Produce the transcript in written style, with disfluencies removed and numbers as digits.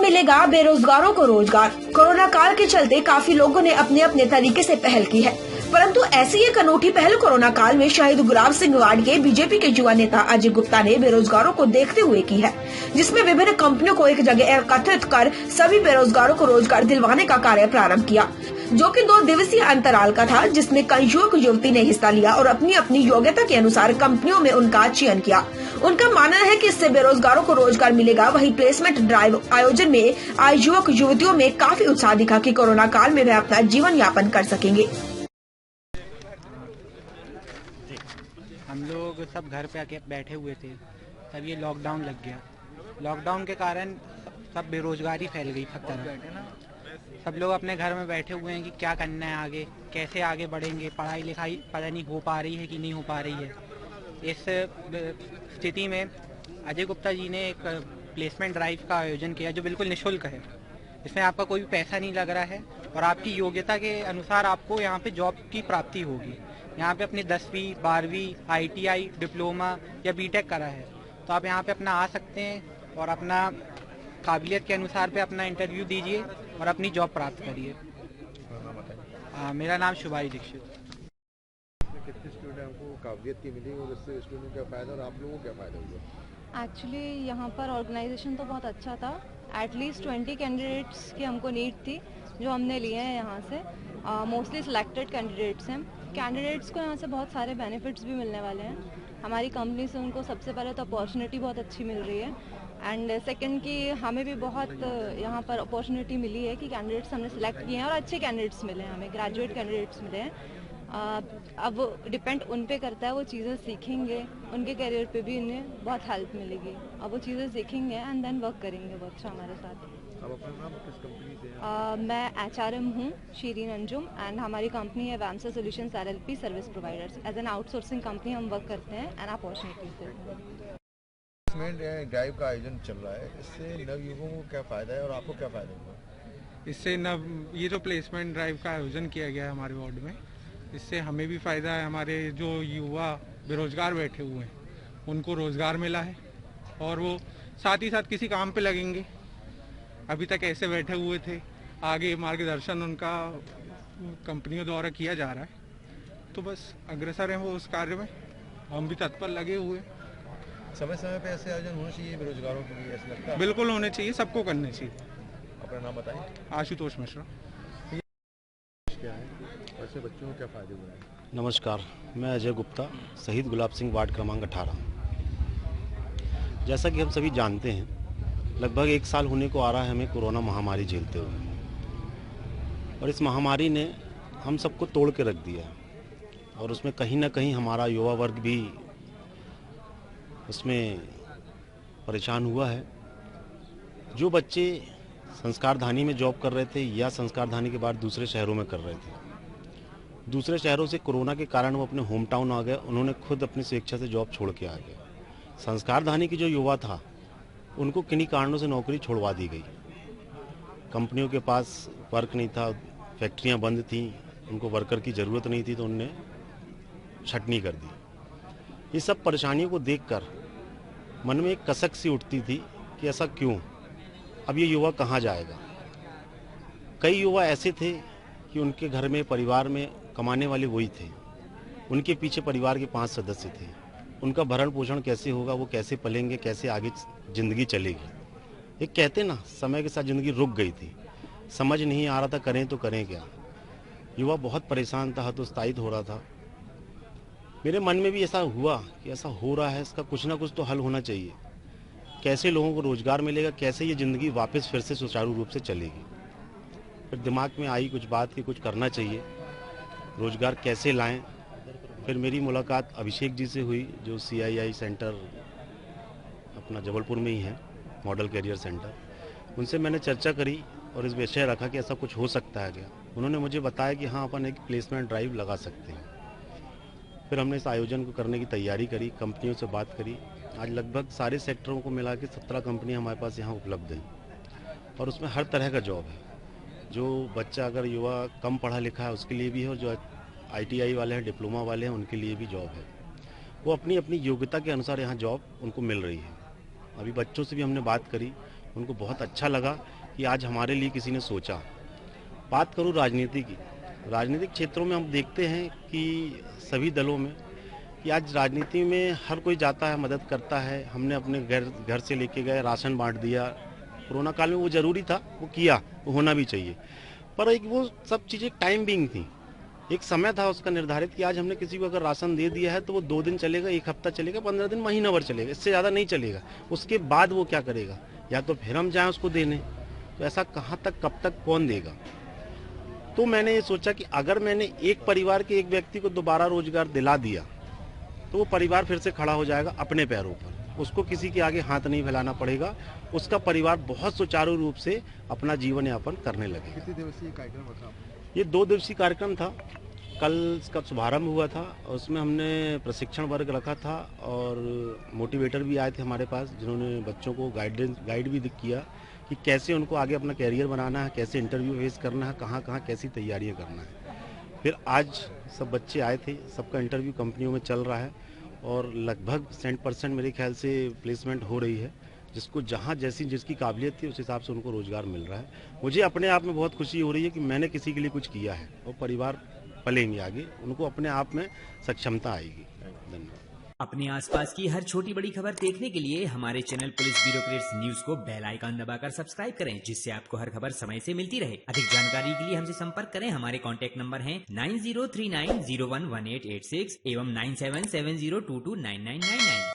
मिलेगा बेरोजगारों को रोजगार। कोरोना काल के चलते काफी लोगों ने अपने अपने तरीके से पहल की है, परंतु ऐसी एक अनूठी पहल कोरोना काल में शहीद गुलाब सिंह वार्ड के बीजेपी के युवा नेता अजय गुप्ता ने बेरोजगारों को देखते हुए की है, जिसमें विभिन्न कंपनियों को एक जगह एकत्रित कर सभी बेरोजगारों को रोजगार दिलवाने का कार्य प्रारंभ किया, जो कि 2 दिवसीय अंतराल का था, जिसमें कई युवक युवती ने हिस्सा लिया और अपनी अपनी योग्यता के अनुसार कंपनियों में उनका चयन किया। उनका मानना है कि इससे बेरोजगारों को रोजगार मिलेगा। वहीं प्लेसमेंट ड्राइव आयोजन में आए युवक युवतियों में काफी उत्साह दिखा कि कोरोना काल में वे अपना जीवन यापन कर सकेंगे। हम लोग सब घर पे आके बैठे हुए थे, तब ये लॉकडाउन लग गया। लॉकडाउन के कारण सब बेरोजगारी फैल गई सब तरफ। सब लोग अपने घर में बैठे हुए हैं कि क्या करना है आगे, कैसे आगे बढ़ेंगे, पढ़ाई लिखाई पता नहीं हो पा रही है कि नहीं हो पा रही है। इस स्थिति में अजय गुप्ता जी ने एक प्लेसमेंट ड्राइव का आयोजन किया जो बिल्कुल निःशुल्क है। इसमें आपका कोई भी पैसा नहीं लग रहा है और आपकी योग्यता के अनुसार आपको यहाँ पे जॉब की प्राप्ति होगी। यहाँ पे अपनी 10वीं 12वीं ITI डिप्लोमा या BTech करा है तो आप यहाँ पे अपना आ सकते हैं और अपना काबिलियत के अनुसार पे अपना इंटरव्यू दीजिए और अपनी जॉब प्राप्त करिए। मेरा नाम शुभारी दीक्षित। कितने स्टूडेंट को काबिलियत की मिली और इससे स्टूडेंट का फायदा और आप लोगों को क्या फायदा हुआ? एक्चुअली यहाँ पर ऑर्गेनाइजेशन तो बहुत अच्छा था। एटलीस्ट 20 कैंडिडेट्स की हमको नीड थी जो हमने लिए हैं यहाँ से। मोस्टली सिलेक्टेड कैंडिडेट्स हैं। कैंडिडेट्स को यहाँ से बहुत सारे बेनिफिट्स भी मिलने वाले हैं। हमारी कंपनी से उनको सबसे पहले तो अपॉर्चुनिटी बहुत अच्छी मिल रही है एंड सेकंड कि हमें भी बहुत यहाँ पर अपॉर्चुनिटी मिली है कि कैंडिडेट्स हमने सिलेक्ट किए हैं और अच्छे कैंडिडेट्स मिले हैं, हमें ग्रेजुएट कैंडिडेट्स मिले हैं। अब डिपेंड उन पे करता है, वो चीज़ें सीखेंगे, उनके करियर पे भी उन्हें बहुत हेल्प मिलेगी। अब वो चीज़ें सीखेंगे एंड देन वर्क करेंगे वो अच्छा हमारे साथ। अब अपना नाम किस कंपनी से है? मैं HRM हूँ, शीरीन अंजुम, एंड हमारी कंपनी है Vaimsa solutions LLP service providers. As an outsourcing company हम वर्क करते हैं एंड अपॉर्चुनिटी से। प्लेसमेंट ड्राइव का आयोजन चल रहा है, इससे नवयुवकों को क्या फायदा है और आपको क्या फायदा हुआ? इससे ये जो प्लेसमेंट ड्राइव का आयोजन किया गया है हमारे वार्ड में, इससे हमें भी फ़ायदा है। हमारे जो युवा बेरोज़गार बैठे हुए हैं उनको रोज़गार मिला है और वो साथ ही साथ किसी काम पे लगेंगे। अभी तक ऐसे बैठे हुए थे, आगे मार्गदर्शन उनका कंपनियों द्वारा किया जा रहा है, तो बस अग्रसर हैं वो उस कार्य में, हम भी तत्पर लगे हुए। समय समय पे ऐसे आयोजन होने चाहिए बेरोजगारों के लिए, ऐसा लगता है? बिल्कुल होने चाहिए, सबको करने चाहिए। अपना नाम बताएं। आशुतोष मिश्रा। क्या है वैसे बच्चों को क्या फायदे हुए हैं? नमस्कार, मैं अजय गुप्ता, शहीद गुलाब सिंह वार्ड क्रमांक 18। जैसा कि हम सभी जानते हैं, लगभग 1 साल होने को आ रहा है हमें कोरोना महामारी झेलते हुए, और इस महामारी ने हम सबको तोड़ के रख दिया और उसमें कहीं ना कहीं हमारा युवा वर्ग भी उसमें परेशान हुआ है। जो बच्चे संस्कारधानी में जॉब कर रहे थे या संस्कारधानी के बाद दूसरे शहरों में कर रहे थे, दूसरे शहरों से कोरोना के कारण वो अपने होम टाउन आ गए, उन्होंने खुद अपनी स्वेच्छा से जॉब छोड़ के आ गए। संस्कारधानी की जो युवा था उनको किन्हीं कारणों से नौकरी छोड़वा दी गई। कंपनियों के पास वर्क नहीं था, फैक्ट्रियां बंद थीं, उनको वर्कर की ज़रूरत नहीं थी, तो उनने छटनी कर दी। ये सब परेशानियों को देखकर मन में एक कसक सी उठती थी कि ऐसा क्यों, अब ये युवा कहाँ जाएगा। कई युवा ऐसे थे कि उनके घर में परिवार में कमाने वाले वही थे, उनके पीछे परिवार के 5 सदस्य थे, उनका भरण पोषण कैसे होगा, वो कैसे पलेंगे, कैसे आगे ज़िंदगी चलेगी। एक कहते ना, समय के साथ ज़िंदगी रुक गई थी, समझ नहीं आ रहा था करें तो करें क्या। युवा बहुत परेशान था, हतोत्साहित हो रहा था। मेरे मन में भी ऐसा हुआ कि ऐसा हो रहा है, इसका कुछ ना कुछ तो हल होना चाहिए। कैसे लोगों को रोज़गार मिलेगा, कैसे ये ज़िंदगी वापस फिर से सुचारू रूप से चलेगी। फिर दिमाग में आई कुछ बात कि कुछ करना चाहिए, रोज़गार कैसे लाएं। फिर मेरी मुलाकात अभिषेक जी से हुई, जो CII सेंटर अपना जबलपुर में ही है, मॉडल कैरियर सेंटर। उनसे मैंने चर्चा करी और इस विषय रखा कि ऐसा कुछ हो सकता है क्या। उन्होंने मुझे बताया कि हाँ, अपन एक प्लेसमेंट ड्राइव लगा सकते हैं। फिर हमने इस आयोजन को करने की तैयारी करी, कंपनियों से बात करी। आज लगभग सारे सेक्टरों को मिला के 17 कंपनियाँ हमारे पास यहाँ उपलब्ध हैं और उसमें हर तरह का जॉब है। जो बच्चा अगर युवा कम पढ़ा लिखा है उसके लिए भी है, और जो ITI वाले हैं, डिप्लोमा वाले हैं, उनके लिए भी जॉब है। वो अपनी अपनी योग्यता के अनुसार यहाँ जॉब उनको मिल रही है। अभी बच्चों से भी हमने बात करी, उनको बहुत अच्छा लगा कि आज हमारे लिए किसी ने सोचा। बात करूँ राजनीति की, राजनीतिक क्षेत्रों में हम देखते हैं कि सभी दलों में कि आज राजनीति में हर कोई जाता है, मदद करता है। हमने अपने घर से लेके गए, राशन बांट दिया। कोरोना काल में वो ज़रूरी था, वो किया, वो होना भी चाहिए। पर एक वो सब चीज़ें टाइम बिंग थी, एक समय था उसका निर्धारित कि आज हमने किसी को अगर राशन दे दिया है तो वो 2 दिन चलेगा, 1 हफ्ता चलेगा, 15 दिन, महीना भर चलेगा, इससे ज़्यादा नहीं चलेगा। उसके बाद वो क्या करेगा? या तो फिर हम जाएँ उसको देने, तो ऐसा कहाँ तक, कब तक, कौन देगा? तो मैंने ये सोचा कि अगर मैंने एक परिवार के एक व्यक्ति को दोबारा रोजगार दिला दिया तो वो परिवार फिर से खड़ा हो जाएगा अपने पैरों पर, उसको किसी के आगे हाथ नहीं फैलाना पड़ेगा, उसका परिवार बहुत सुचारू रूप से अपना जीवन यापन करने लगेगा। कितने दिवसीय कार्यक्रम था? ये 2 दिवसीय कार्यक्रम था। कल इसका शुभारंभ हुआ था और उसमें हमने प्रशिक्षण वर्ग रखा था और मोटिवेटर भी आए थे हमारे पास, जिन्होंने बच्चों को गाइड भी किया कि कैसे उनको आगे अपना कैरियर बनाना है, कैसे इंटरव्यू फेस करना है, कहाँ कहाँ कैसी तैयारियाँ करना है। फिर आज सब बच्चे आए थे, सबका इंटरव्यू कंपनियों में चल रहा है और लगभग 100% मेरे ख्याल से प्लेसमेंट हो रही है। जिसको जहाँ जैसी जिसकी काबिलियत थी उस हिसाब से उनको रोजगार मिल रहा है। मुझे अपने आप में बहुत खुशी हो रही है कि मैंने किसी के लिए कुछ किया है और परिवार पलेंगे आगे, उनको अपने आप में सक्षमता आएगी। धन्यवाद। अपने आसपास की हर छोटी बड़ी खबर देखने के लिए हमारे चैनल पुलिस ब्यूरोक्रेट्स न्यूज को बेल आइकन दबाकर सब्सक्राइब करें, जिससे आपको हर खबर समय से मिलती रहे। अधिक जानकारी के लिए हमसे संपर्क करें। हमारे कॉन्टैक्ट नंबर हैं 9039011886 एवं 9770229999।